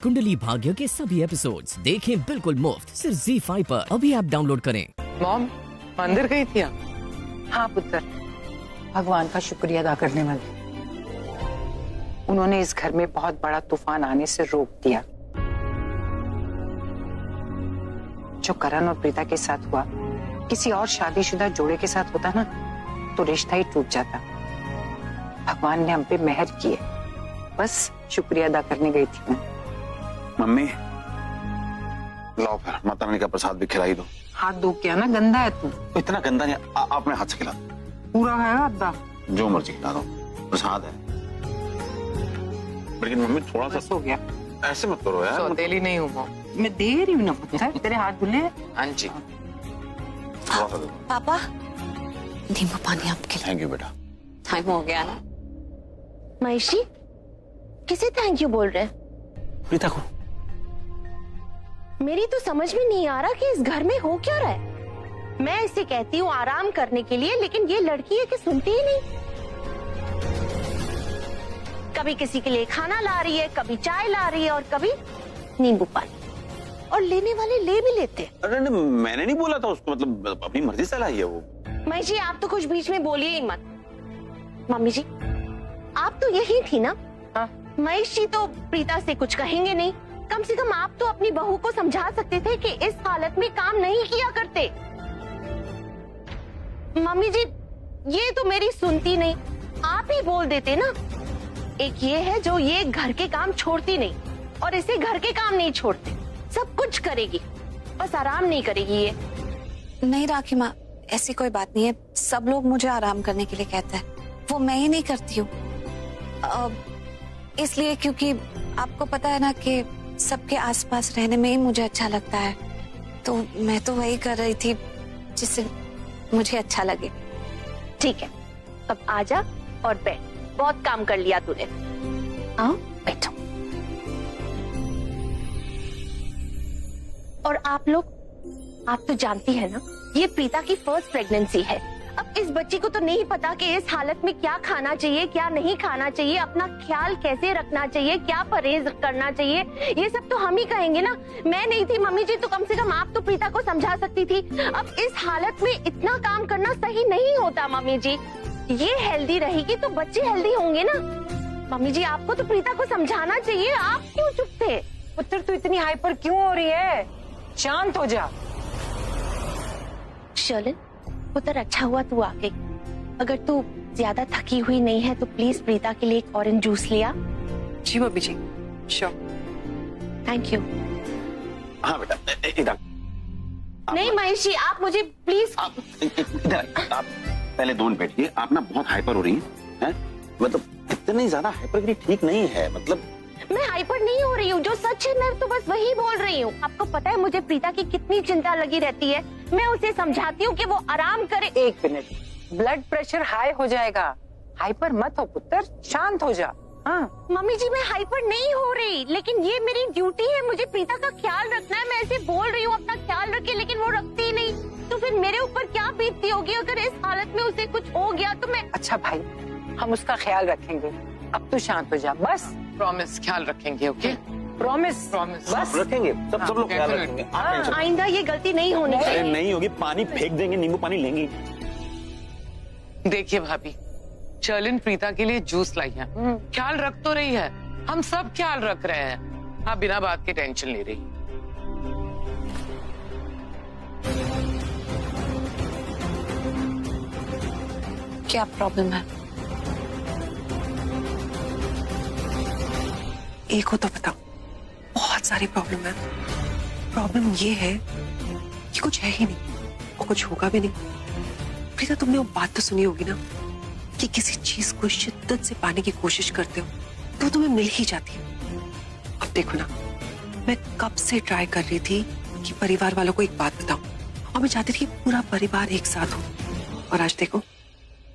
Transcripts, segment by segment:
कुंडली भाग्य के सभी एपिसोड्स देखें बिल्कुल मुफ्त सिर्फ ZEE5 पर। अभी ऐप डाउनलोड करें। मॉम मंदिर गई थी आप? हाँ पुत्र, भगवान का शुक्रिया अदा करने वाले। उन्होंने इस घर में बहुत बड़ा तूफान आने से रोक दिया। जो करण और प्रीता के साथ हुआ, किसी और शादीशुदा जोड़े के साथ होता ना तो रिश्ता ही टूट जाता। भगवान ने हम पे मेहर की है, बस शुक्रिया अदा करने गई थी मैं। मम्मी लाओ फिर माता रानी का प्रसाद भी खिलाई दो। हाथ धो क्या ना, गंदा है तू। इतना गंदा नहीं, आप मेरे हाथ से खिला दो। पूरा है आधा। जो मर्जी खिला दो, प्रसाद है। लेकिन मम्मी थोड़ा सा हो गया, ऐसे मत करो यार। सौतेली नहीं हूँ मॉम। मैं दे रही हूँ ना पुत्र, तेरे हाथ धुले। हाँ जी। थोड़ा सा दे दो। पापा नींबू पानी आपके लिए। थैंक यू बेटा। टाइम हो गया ना। महेशी किसे थैंक यू बोल रहे हैं? प्रीता को। मेरी तो समझ में नहीं आ रहा कि इस घर में हो क्या रहा है। मैं इसे कहती हूँ आराम करने के लिए, लेकिन ये लड़की है कि सुनती ही नहीं। कभी किसी के लिए खाना ला रही है, कभी चाय ला रही है और कभी नींबू पानी। और लेने वाले ले भी लेते हैं। अरे नहीं, मैंने नहीं बोला था उसको, मतलब अपनी मर्जी से लाई है वो। महेश जी आप तो कुछ बीच में बोलिए ही मत। मम्मी जी आप तो यही थी ना? हाँ। महेश जी तो प्रीता से कुछ कहेंगे नहीं। कम से कम आप तो अपनी बहू को समझा सकते थे कि इस हालत में काम नहीं किया करते। मम्मी जी ये तो मेरी सुनती नहीं, आप ही बोल देते ना। एक ये है जो ये घर के काम छोड़ती नहीं, और इसे घर के काम नहीं छोड़ते। सब कुछ करेगी, बस आराम नहीं करेगी ये। नहीं राखी माँ, ऐसी कोई बात नहीं है। सब लोग मुझे आराम करने के लिए कहते हैं, वो मैं ही नहीं करती हूँ। इसलिए क्योंकि आपको पता है ना कि सबके आसपास रहने में ही मुझे अच्छा लगता है, तो मैं तो वही कर रही थी जिससे मुझे अच्छा लगे। ठीक है, अब आजा और बैठ। बहुत काम कर लिया तूने। आओ बैठो। और आप लोग, आप तो जानती है ना ये प्रीता की फर्स्ट प्रेगनेंसी है। अब इस बच्ची को तो नहीं पता कि इस हालत में क्या खाना चाहिए, क्या नहीं खाना चाहिए, अपना ख्याल कैसे रखना चाहिए, क्या परहेज करना चाहिए, ये सब तो हम ही कहेंगे ना। मैं नहीं थी मम्मी जी तो कम से कम आप तो प्रीता को समझा सकती थी। अब इस हालत में इतना काम करना सही नहीं होता मम्मी जी। ये हेल्दी रहेगी तो बच्चे हेल्दी होंगे ना। मम्मी जी आपको तो प्रीता को समझाना चाहिए, आप क्यों चुप थे? पुत्र तू इतनी हाइपर क्यों हो रही है? शांत हो जा। शर्लिन पुत्र अच्छा हुआ तू आ गई। अगर तू ज्यादा थकी हुई नहीं है तो प्लीज प्रीता के लिए एक ऑरेंज जूस लिया। जी मम्मी जी, श्योर। Thank you. हाँ बेटा, इधर। नहीं महेश जी आप मुझे प्लीज। इधर आप पहले दोनों बैठिए। आप ना बहुत हाइपर हो रही हैं, मतलब इतनी ज्यादा हाइपर की ठीक नहीं है। मतलब मैं हाइपर नहीं हो रही हूँ, जो सच है मैं तो बस वही बोल रही हूँ। आपको पता है मुझे प्रीता की कितनी चिंता लगी रहती है। मैं उसे समझाती हूँ कि वो आराम करे। एक मिनट, ब्लड प्रेशर हाई हो जाएगा। हाइपर मत हो पुत्र, शांत हो जा। हाँ मम्मी जी मैं हाइपर नहीं हो रही, लेकिन ये मेरी ड्यूटी है। मुझे प्रीता का ख्याल रखना है। मैं ऐसे बोल रही हूँ अपना ख्याल रखे, लेकिन वो रखती ही नहीं। तो फिर मेरे ऊपर क्या बीतती होगी अगर इस हालत में उसे कुछ हो गया तो मैं। अच्छा भाई, हम उसका ख्याल रखेंगे। अब तू शांत हो जा बस। प्रॉमिस, ख्याल रखेंगे। Okay promise promise. बस। रखेंगे, सब लोग ख्याल definitely। रखेंगे। आप टेंशन मत। आइंदा ये गलती नहीं होनी अरे चाहिए। नहीं होगी, पानी फेंक देंगे, नींबू पानी लेंगी। देखिए भाभी, शर्लिन प्रीता के लिए जूस लाई है। ख्याल रख तो रही है, हम सब ख्याल रख रहे हैं। आप बिना बात की टेंशन ले रही। क्या प्रॉब्लम है? एक हो तो बताओ। बहुत सारी प्रॉब्लम है। प्रॉब्लम ये है कि कुछ है ही नहीं और कुछ होगा भी नहीं। प्रीता तुमने वो बात तो सुनी होगी ना कि किसी चीज को शिद्दत से पाने की कोशिश करते हो तो तुम्हें मिल ही जाती है। अब देखो ना, मैं कब से ट्राई कर रही थी कि परिवार वालों को एक बात बताऊं, और मैं चाहती थी कि पूरा परिवार एक साथ हो, और आज देखो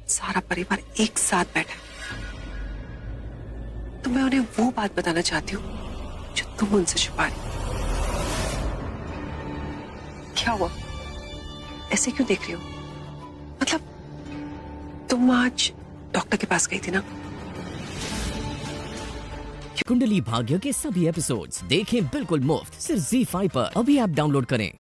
सारा परिवार एक साथ बैठा है। तो मैं उन्हें वो बात बताना चाहती हूँ जो तुम उनसे छुपा रही। क्या हुआ? ऐसे क्यों देख रही हो? मतलब तुम आज डॉक्टर के पास गई थी ना? कुंडली भाग्य के सभी एपिसोड्स देखें बिल्कुल मुफ्त सिर्फ ZEE5 पर। अभी ऐप डाउनलोड करें।